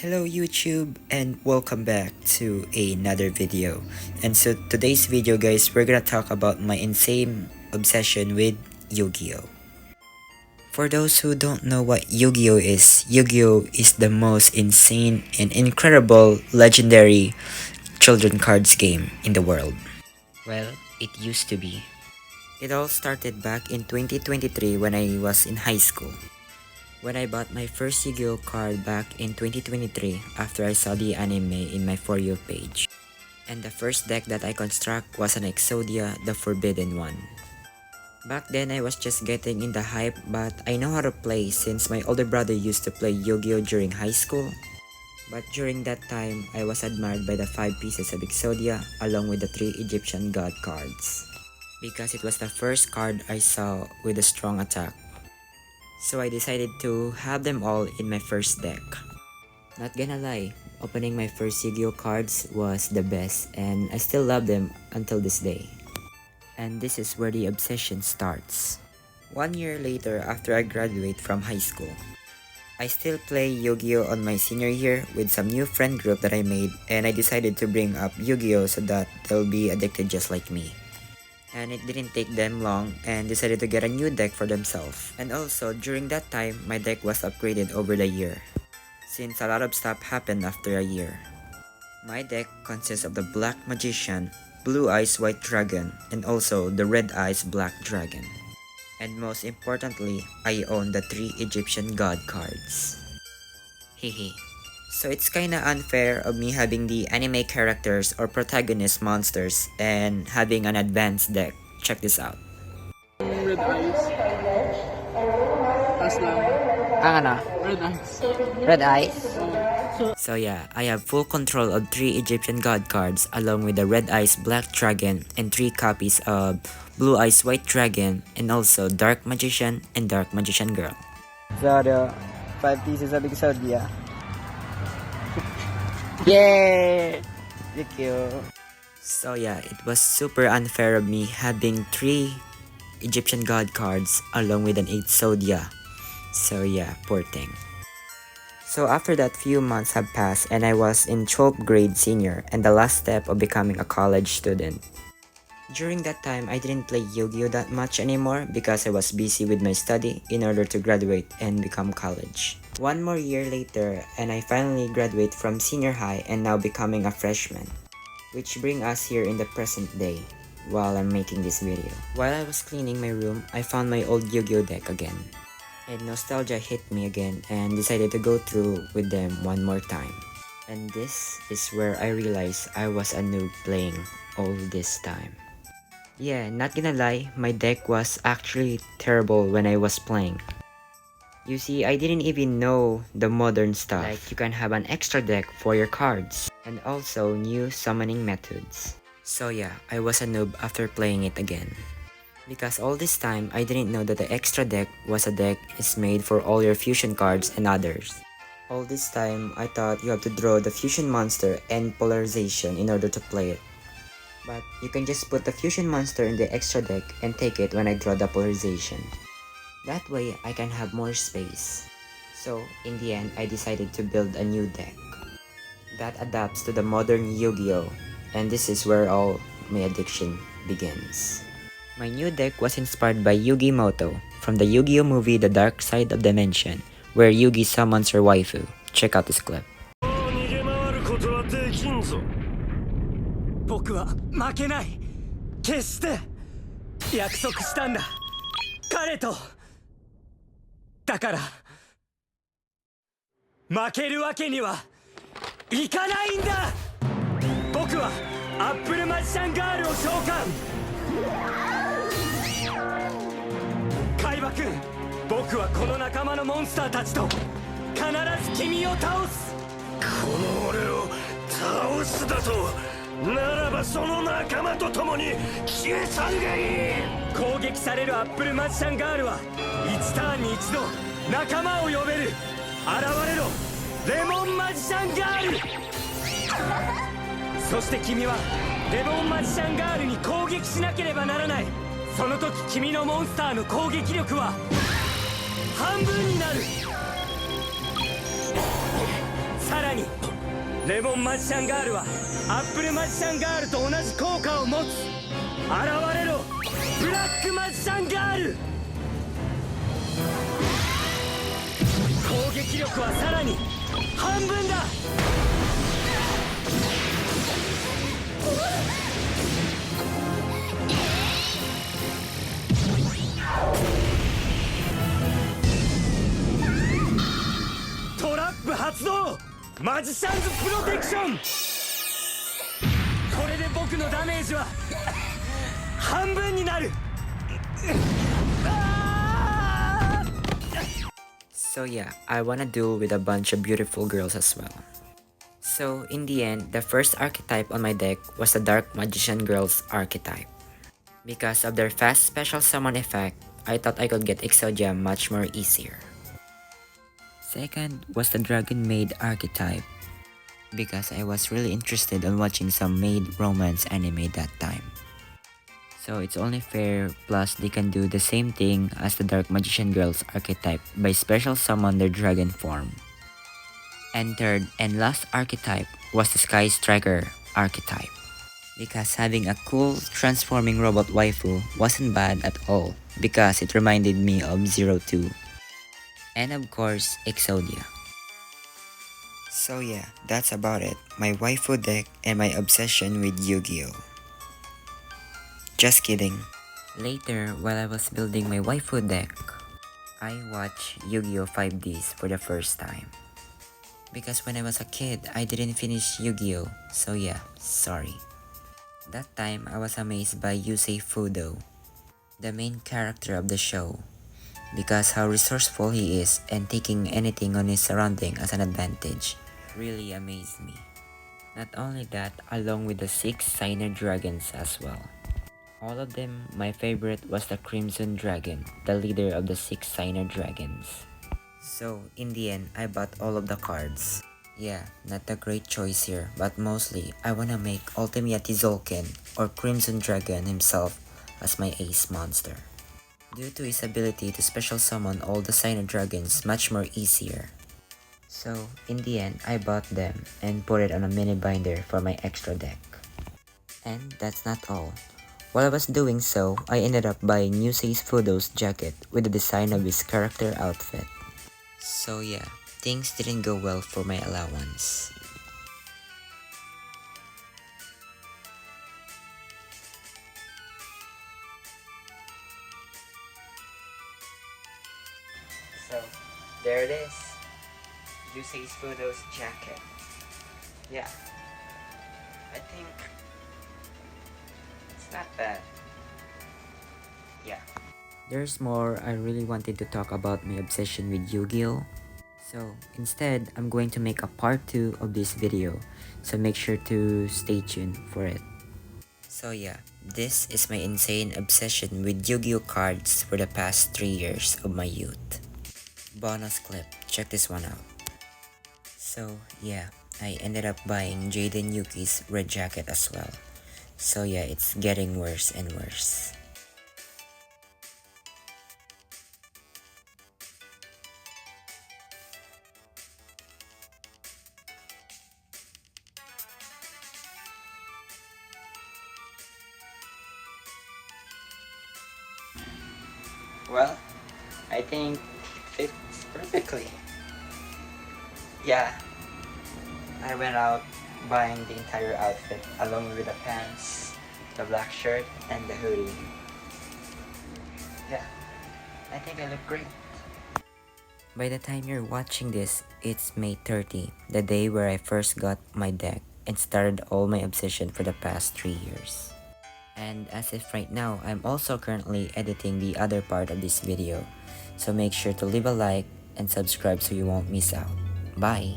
Hello YouTube and welcome back to another video. And so today's video guys, we're gonna talk about my insane obsession with Yu-Gi-Oh! For those who don't know what Yu-Gi-Oh! Yu-Gi-Oh! Is the most insane and incredible legendary children cards game in the world. Well, it used to be. It all started back in 2023 when I was in high school. When I bought my first Yu-Gi-Oh card back in 2023 after I saw the anime in my For You page. And the first deck that I construct was an Exodia, the Forbidden one. Back then I was just getting in the hype, but I know how to play since my older brother used to play Yu-Gi-Oh during high school. But during that time, I was admired by the 5 pieces of Exodia along with the 3 Egyptian god cards. Because it was the first card I saw with a strong attack. So I decided to have them all in my first deck. Not gonna lie, opening my first Yu-Gi-Oh cards was the best and I still love them until this day. And this is where the obsession starts. 1 year later after I graduate from high school, I still play Yu-Gi-Oh on my senior year with some new friend group that I made, and I decided to bring up Yu-Gi-Oh so that they'll be addicted just like me. And it didn't take them long and decided to get a new deck for themselves. And also, during that time, my deck was upgraded over the year, since a lot of stuff happened after a year. My deck consists of the Black Magician, Blue Eyes White Dragon, and also the Red Eyes Black Dragon. And most importantly, I own the 3 Egyptian god cards. Hehe. So it's kinda unfair of me having the anime characters or protagonist monsters and having an advanced deck. Check this out. Red eyes. Aslam. Ano? Red eyes. Red Eyes? So yeah, I have full control of 3 Egyptian god cards along with the Red Eyes Black Dragon and 3 copies of Blue Eyes White Dragon and also Dark Magician and Dark Magician Girl. So the 5 pieces of Exodia. Yay! Thank you. So yeah, it was super unfair of me having 3 Egyptian god cards along with an Exodia. So yeah, poor thing. So after that, few months have passed and I was in 12th grade senior and the last step of becoming a college student. During that time, I didn't play Yu-Gi-Oh that much anymore because I was busy with my study in order to graduate and become college. 1 more year later and I finally graduate from senior high and now becoming a freshman. Which bring us here in the present day while I'm making this video. While I was cleaning my room, I found my old Yu-Gi-Oh deck again. And nostalgia hit me again and decided to go through with them one more time. And this is where I realized I was a noob playing all this time. Yeah, not gonna lie, my deck was actually terrible when I was playing. You see, I didn't even know the modern stuff, like you can have an extra deck for your cards, and also new summoning methods. So yeah, I was a noob after playing it again. Because all this time, I didn't know that the extra deck was a deck is made for all your fusion cards and others. All this time, I thought you have to draw the fusion monster and polarization in order to play it. But you can just put the fusion monster in the extra deck and take it when I draw the polarization. That way, I can have more space. So, in the end, I decided to build a new deck that adapts to the modern Yu-Gi-Oh! And this is where all my addiction begins. My new deck was inspired by Yugi Moto from the Yu-Gi-Oh! Movie The Dark Side of Dimension, where Yugi summons her waifu. Check out this clip. 僕は負けない。決して約束したんだ。彼と。だから負けるわけにはいかないんだ。僕はアップルマジシャンガールを召喚。海馬くん、僕はこの仲間のモンスターたちと必ず君を倒す。この俺を倒すだと。ならばその仲間と共に消え去るがいい。攻撃されるアップルマジシャンガールは1ターンに1度仲間を呼べる。現れろレモンマジシャンガール。そして君はレモンマジシャンガールに攻撃しなければならない。その時君のモンスターの攻撃力は半分になる。さららにレモンマジシャンガールはアップルマジシャンガールと同じ効果を持つ。現れろブラックマジシャンガール。攻撃力はさらに半分だ。トラップ発動マジシャンズプロテクション。これで僕のダメージは半分になる。So yeah, I wanna duel with a bunch of beautiful girls as well. So in the end, the first archetype on my deck was the Dark Magician Girls archetype. Because of their fast special summon effect, I thought I could get Exodia much more easier. Second was the Dragon Maid archetype, because I was really interested in watching some maid romance anime that time. So it's only fair, plus they can do the same thing as the Dark Magician Girls archetype by special summon their dragon form. And third and last archetype was the Sky Striker archetype, because having a cool transforming robot waifu wasn't bad at all, because it reminded me of Zero 2. And of course, Exodia. So yeah, that's about it, my waifu deck and my obsession with Yu-Gi-Oh! Just kidding. Later, while I was building my waifu deck, I watched Yu-Gi-Oh! 5Ds for the first time. Because when I was a kid, I didn't finish Yu-Gi-Oh! So yeah, sorry. That time, I was amazed by Yusei Fudo, the main character of the show, because how resourceful he is and taking anything on his surrounding as an advantage really amazed me. Not only that, along with the 6 Signer Dragons as well. All of them, my favorite was the Crimson Dragon, the leader of the 6 Signer Dragons. So, in the end, I bought all of the cards. Yeah, not a great choice here, but mostly, I wanna make Ultimate Zolkin or Crimson Dragon himself as my ace monster, due to his ability to special summon all the Signer Dragons much more easier. So, in the end, I bought them and put it on a mini binder for my extra deck. And that's not all. While I was doing so, I ended up buying Yusei Fudo's jacket with the design of his character outfit. So yeah, things didn't go well for my allowance. So, there it is. Yusei Fudo's jacket. Yeah, I think not bad. Yeah. There's more I really wanted to talk about my obsession with Yu-Gi-Oh! So instead, I'm going to make a part 2 of this video, so make sure to stay tuned for it. So yeah, this is my insane obsession with Yu-Gi-Oh! Cards for the past 3 years of my youth. Bonus clip, check this one out. So yeah, I ended up buying Jaden Yuki's red jacket as well. So yeah, it's getting worse and worse. Well, I think it fits perfectly. Yeah, I went out buying the entire outfit along with the pants, the black shirt, and the hoodie. Yeah, I think I look great. By the time you're watching this, it's May 30, the day where I first got my deck and started all my obsession for the past 3 years. And as if right now, I'm also currently editing the other part of this video, so make sure to leave a like and subscribe so you won't miss out. Bye!